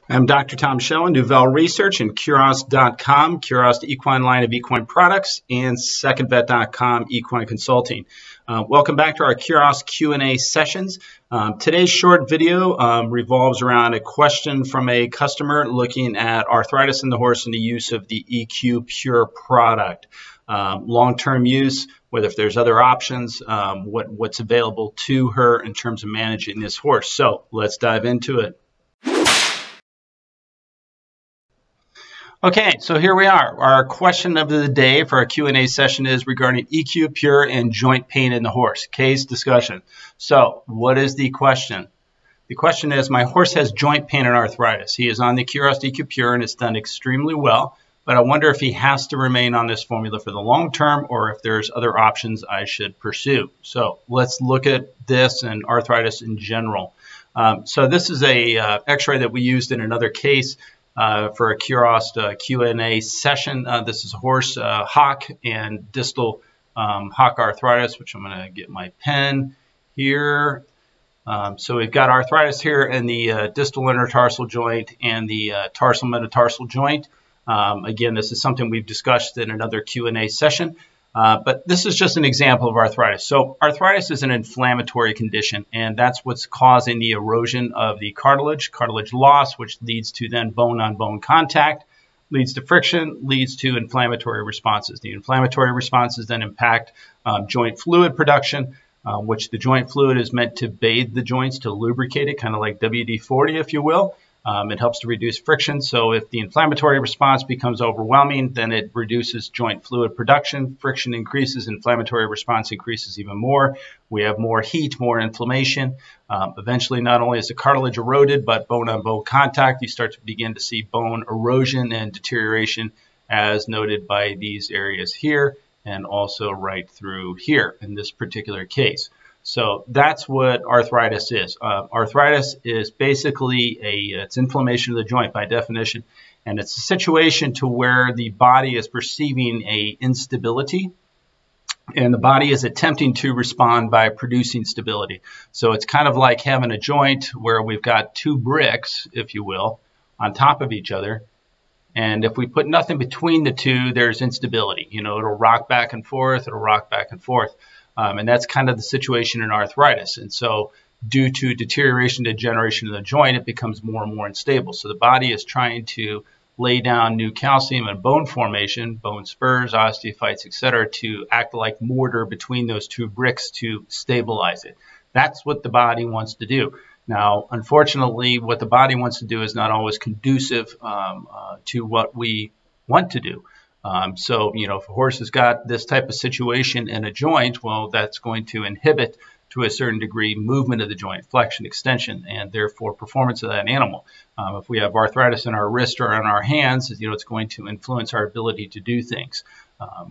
I'm Dr. Tom Shellen, Nouvelle Research and Cur-OST.com, Cur-OST Equine line of equine products, and SecondVet.com Equine Consulting. Welcome back to our Cur-OST Q&A sessions. Today's short video revolves around a question from a customer looking at arthritis in the horse and the use of the EQ Pure product. Long-term use, whether if there's other options, what's available to her in terms of managing this horse. So let's dive into it. Okay, so here we are. Our question of the day for our Q&A session is regarding EQ Pure and joint pain in the horse. Case discussion. So what is the question? The question is, my horse has joint pain and arthritis. He is on the Cur-OST EQ Pure and it's done extremely well, but I wonder if he has to remain on this formula for the long term or if there's other options I should pursue. So let's look at this and arthritis in general. So this is a x-ray that we used in another case for a Cur-OST Q&A session. This is a horse hock and distal hock arthritis, which I'm going to get my pen here. So we've got arthritis here in the distal intertarsal joint and the tarsal metatarsal joint. Again, this is something we've discussed in another Q&A session. But this is just an example of arthritis. So arthritis is an inflammatory condition, and that's what's causing the erosion of the cartilage loss, which leads to then bone-on-bone contact, leads to friction, leads to inflammatory responses. The inflammatory responses then impact joint fluid production, which the joint fluid is meant to bathe the joints, to lubricate it, kind of like WD-40, if you will. It helps to reduce friction. So if the inflammatory response becomes overwhelming, then it reduces joint fluid production. Friction increases, inflammatory response increases even more. We have more heat, more inflammation. Eventually, not only is the cartilage eroded, but bone-on-bone contact, you start to begin to see bone erosion and deterioration as noted by these areas here and also right through here in this particular case. So that's what arthritis is. Arthritis is basically it's inflammation of the joint by definition, and it's a situation to where the body is perceiving a instability, and the body is attempting to respond by producing stability. So it's kind of like having a joint where we've got two bricks, if you will, on top of each other, and if we put nothing between the two, there's instability. You know, it'll rock back and forth, it'll rock back and forth. And that's kind of the situation in arthritis. And so due to deterioration, degeneration of the joint, it becomes more and more unstable. So the body is trying to lay down new calcium and bone formation, bone spurs, osteophytes, etc., to act like mortar between those two bricks to stabilize it. That's what the body wants to do. Now, unfortunately, what the body wants to do is not always conducive to what we want to do. So, you know, if a horse has got this type of situation in a joint, well, that's going to inhibit to a certain degree movement of the joint, flexion, extension, and therefore performance of that animal. If we have arthritis in our wrist or on our hands, you know, it's going to influence our ability to do things,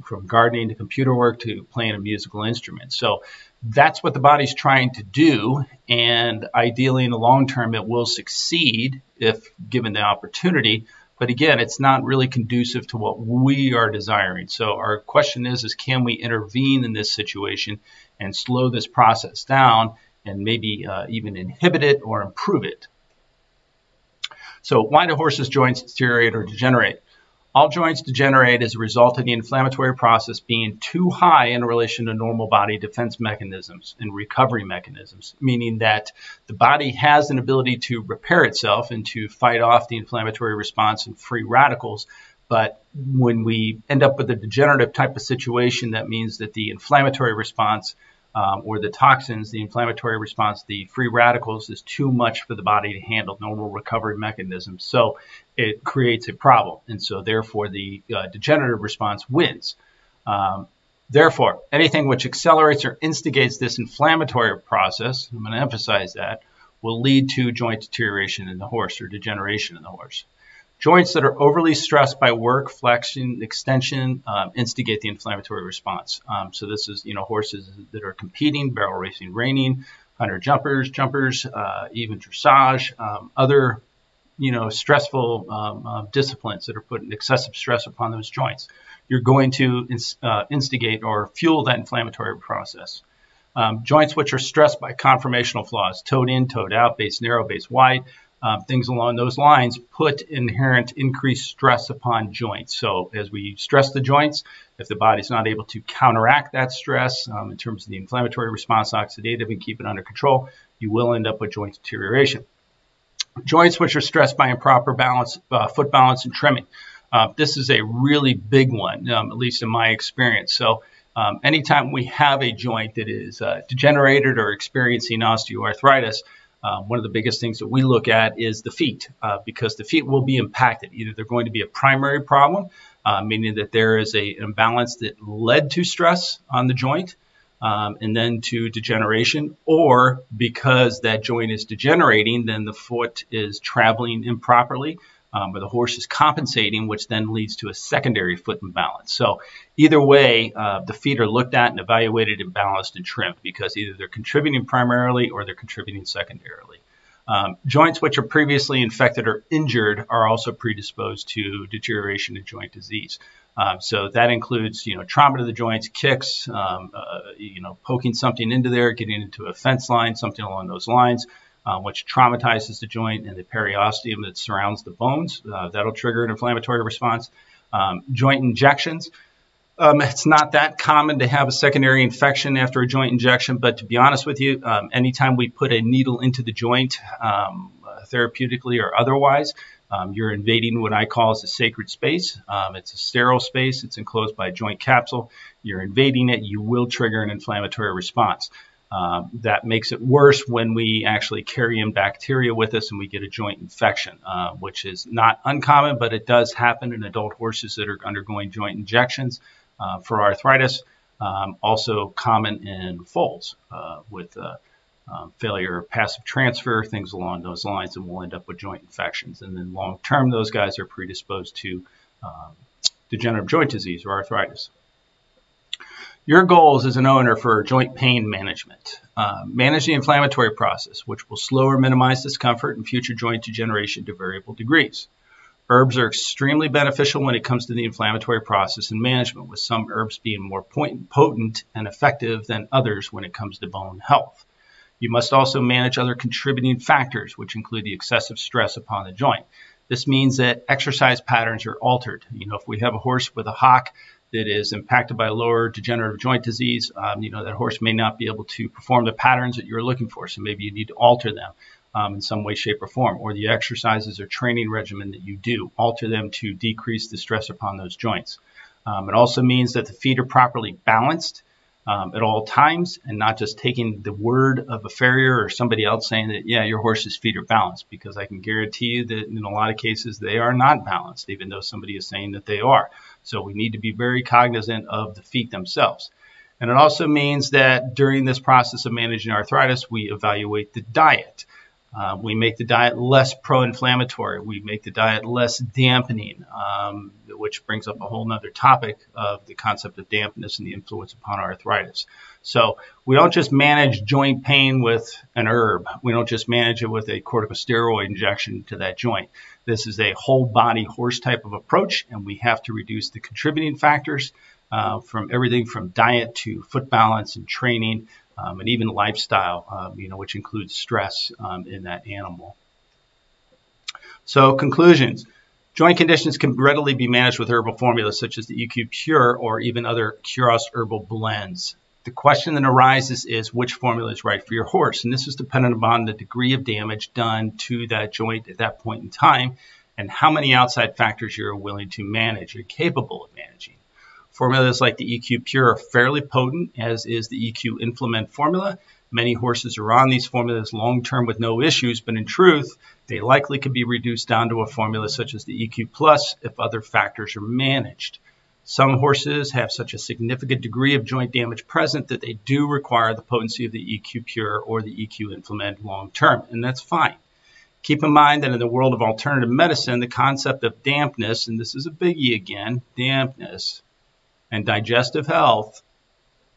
from gardening to computer work to playing a musical instrument. So that's what the body's trying to do, and ideally in the long term it will succeed if given the opportunity. But again, it's not really conducive to what we are desiring. So our question is can we intervene in this situation and slow this process down and maybe even inhibit it or improve it? So why do horses' joints deteriorate or degenerate? All joints degenerate as a result of the inflammatory process being too high in relation to normal body defense mechanisms and recovery mechanisms, meaning that the body has an ability to repair itself and to fight off the inflammatory response and free radicals. But when we end up with a degenerative type of situation, that means that the inflammatory response or the toxins, the inflammatory response, the free radicals is too much for the body to handle, normal recovery mechanisms. So it creates a problem. And so therefore the degenerative response wins. Therefore, anything which accelerates or instigates this inflammatory process, I'm going to emphasize that, will lead to joint deterioration in the horse or degeneration in the horse. Joints that are overly stressed by work, flexion, extension, instigate the inflammatory response. So this is, you know, horses that are competing, barrel racing, reining, hunter jumpers, even dressage, other, you know, stressful disciplines that are putting excessive stress upon those joints. You're going to instigate or fuel that inflammatory process. Joints which are stressed by conformational flaws, toed in, toed out, base narrow, base wide, things along those lines put inherent increased stress upon joints. So as we stress the joints, if the body's not able to counteract that stress in terms of the inflammatory response, oxidative, and keep it under control, you will end up with joint deterioration. Joints which are stressed by improper balance, foot balance and trimming. This is a really big one, at least in my experience. So anytime we have a joint that is degenerated or experiencing osteoarthritis, one of the biggest things that we look at is the feet, because the feet will be impacted. Either they're going to be a primary problem, meaning that there is an imbalance that led to stress on the joint, and then to degeneration, or because that joint is degenerating, then the foot is traveling improperly, or the horse is compensating, which then leads to a secondary foot imbalance. So either way, the feet are looked at and evaluated and balanced and trimmed, because either they're contributing primarily or they're contributing secondarily. Joints which are previously infected or injured are also predisposed to deterioration and joint disease. So that includes, trauma to the joints, kicks, poking something into there, getting into a fence line, something along those lines, which traumatizes the joint and the periosteum that surrounds the bones. That'll trigger an inflammatory response. Joint injections. It's not that common to have a secondary infection after a joint injection, but to be honest with you, anytime we put a needle into the joint, therapeutically or otherwise, you're invading what I call as a sacred space. It's a sterile space. It's enclosed by a joint capsule. You're invading it. You will trigger an inflammatory response. That makes it worse when we actually carry in bacteria with us and we get a joint infection, which is not uncommon, but it does happen in adult horses that are undergoing joint injections for arthritis. Also common in foals with failure of passive transfer, things along those lines, and we'll end up with joint infections. And then long term, those guys are predisposed to degenerative joint disease or arthritis. Your goals as an owner for joint pain management. Manage the inflammatory process, which will slow or minimize discomfort and future joint degeneration to variable degrees. Herbs are extremely beneficial when it comes to the inflammatory process and management, with some herbs being more potent and effective than others when it comes to bone health. You must also manage other contributing factors, which include the excessive stress upon the joint. This means that exercise patterns are altered. If we have a horse with a hock that is impacted by lower degenerative joint disease, that horse may not be able to perform the patterns that you're looking for. So maybe you need to alter them in some way, shape, or form, or the exercises or training regimen that you do, alter them to decrease the stress upon those joints. It also means that the feet are properly balanced at all times, and not just taking the word of a farrier or somebody else saying that, yeah, your horse's feet are balanced, because I can guarantee you that in a lot of cases they are not balanced, even though somebody is saying that they are. So we need to be very cognizant of the feet themselves. And it also means that during this process of managing arthritis, we evaluate the diet. We make the diet less pro-inflammatory. We make the diet less dampening, which brings up a whole nother topic of the concept of dampness and the influence upon arthritis. So we don't just manage joint pain with an herb. We don't just manage it with a corticosteroid injection to that joint. This is a whole body horse type of approach, and we have to reduce the contributing factors from everything from diet to foot balance and training, and even lifestyle, which includes stress in that animal. So conclusions. Joint conditions can readily be managed with herbal formulas such as the EQ Pure or even other Cur-OST herbal blends. The question that arises is which formula is right for your horse, and this is dependent upon the degree of damage done to that joint at that point in time and how many outside factors you're willing to manage or capable of managing. Formulas like the EQ Pure are fairly potent, as is the EQ Implement formula. Many horses are on these formulas long-term with no issues, but in truth, they likely could be reduced down to a formula such as the EQ Plus if other factors are managed. Some horses have such a significant degree of joint damage present that they do require the potency of the EQ Pure or the EQ Implement long-term, and that's fine. Keep in mind that in the world of alternative medicine, the concept of dampness, and this is a biggie again, dampness, and digestive health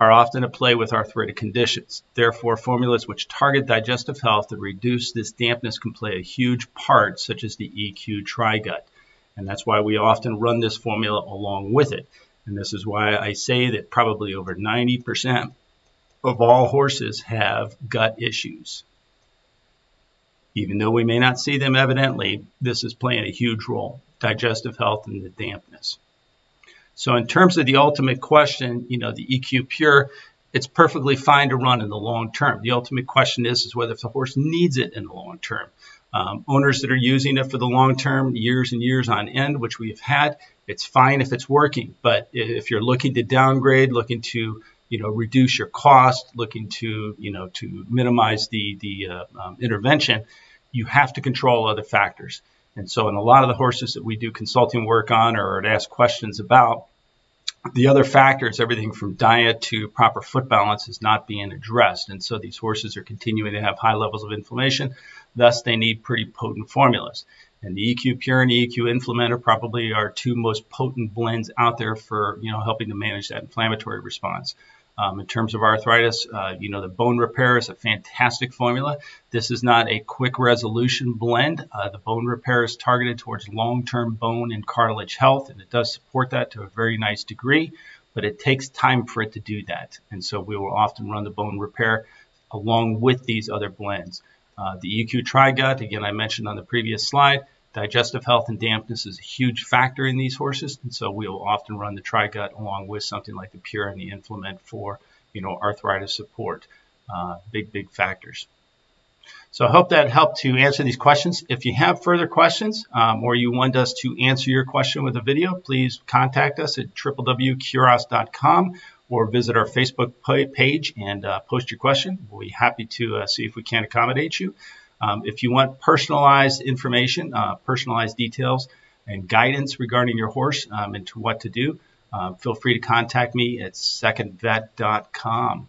are often at play with arthritic conditions. Therefore, formulas which target digestive health and reduce this dampness can play a huge part, such as the EQ Trigut. And that's why we often run this formula along with it. And this is why I say that probably over 90% of all horses have gut issues. Even though we may not see them evidently, this is playing a huge role, digestive health and the dampness. So in terms of the ultimate question, the EQ Pure, it's perfectly fine to run in the long term. The ultimate question is whether the horse needs it in the long term. Owners that are using it for the long term, years and years on end, which we've had, it's fine if it's working. But if you're looking to downgrade, looking to reduce your cost, looking to to minimize the intervention, you have to control other factors. And so in a lot of the horses that we do consulting work on or ask questions about, the other factors, everything from diet to proper foot balance, is not being addressed. And so these horses are continuing to have high levels of inflammation. Thus, they need pretty potent formulas. And the EQ Pure and the EQ Inflammate are probably our two most potent blends out there for helping to manage that inflammatory response. In terms of arthritis, the bone repair is a fantastic formula. This is not a quick resolution blend. The bone repair is targeted towards long-term bone and cartilage health, and it does support that to a very nice degree, but it takes time for it to do that. And so we will often run the bone repair along with these other blends. The EQ Tri-Gut, again, I mentioned on the previous slide, digestive health and dampness is a huge factor in these horses, and so we will often run the Tri-Gut along with something like the Pure and the Inflammate for, arthritis support. Big factors. So I hope that helped to answer these questions. If you have further questions or you want us to answer your question with a video, please contact us at www.Cur-OST.com or visit our Facebook page and post your question. We'll be happy to see if we can accommodate you. If you want personalized information, personalized details, and guidance regarding your horse into what to do, feel free to contact me at secondvet.com.